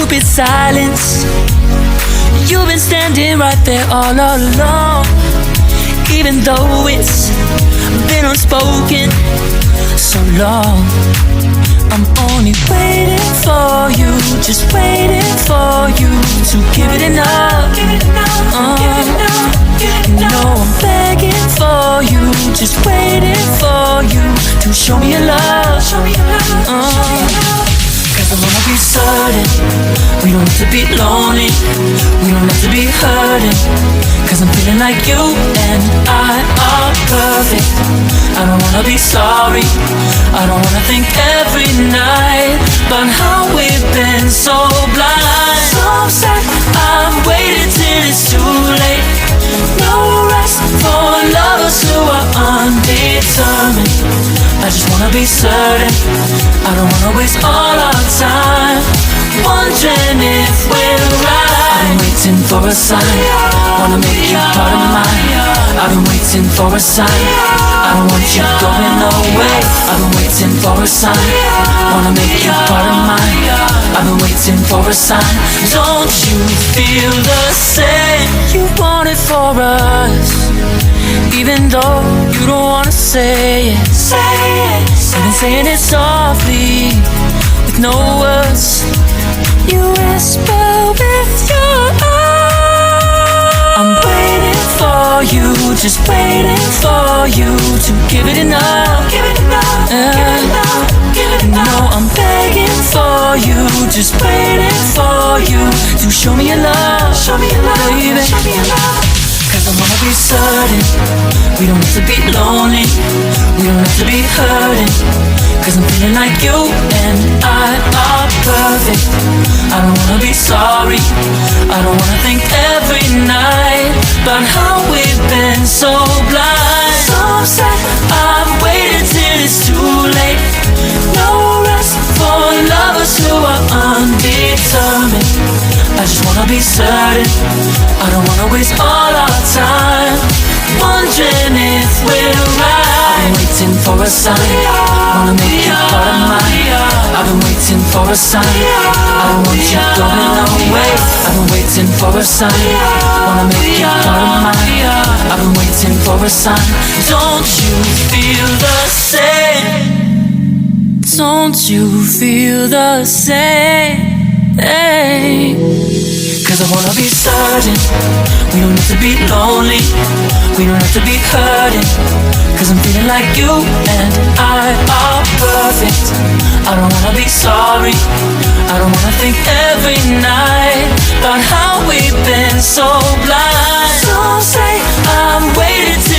stupid silence. You've been standing right there all along, even though it's been unspoken so long. I'm only waiting for you, just waiting for you to give it enough. You know I'm begging for you, just waiting for you to show me your love. Cause I wanna be certain we don't have to be lonely, we don't have to be hurting. Cause I'm feeling like you and I are perfect. I don't wanna be sorry, I don't wanna think every night about how we've been so blind. So sad, I've waited till it's too late. No rest for lovers who are undetermined. I just wanna be certain, I don't wanna waste all our time wondering if we're right. I've been waiting for a sign, wanna make you part of mine. I've been waiting for a sign, I don't want you going away. I've been waiting for a sign, wanna make you part of mine. I've been waiting for a sign. Don't you feel the same? You want it for us, even though you don't wanna say it. I've been saying it softly, with no words. You whisper with your eyes. I'm waiting for you, just waiting for you to give it enough. No, I'm begging for you, just waiting for you to show me your love, baby. Cause I wanna be certain we don't have to be lonely, we don't have to be hurting. Cause I'm feeling like you and I are perfect. I don't wanna be sorry, I don't wanna think every night about how we've been so blind. So sad, I've waited till it's too late. No rest for lovers who are undetermined. I just wanna be certain, I don't wanna waste all our time wondering if we're right. I've been waiting for a sign, wanna make you part of mine. I've been waiting for a sign, I don't want you going away. I've been waiting for a sign, wanna make you part of mine. I've been waiting for a sign. Don't you feel the same? Don't you feel the same? Cause I wanna be certain we don't have to be lonely, we don't have to be hurting. Cause I'm feeling like you and I are perfect. I don't wanna be sorry, I don't wanna think every night about how we've been so blind. So say I'm waiting till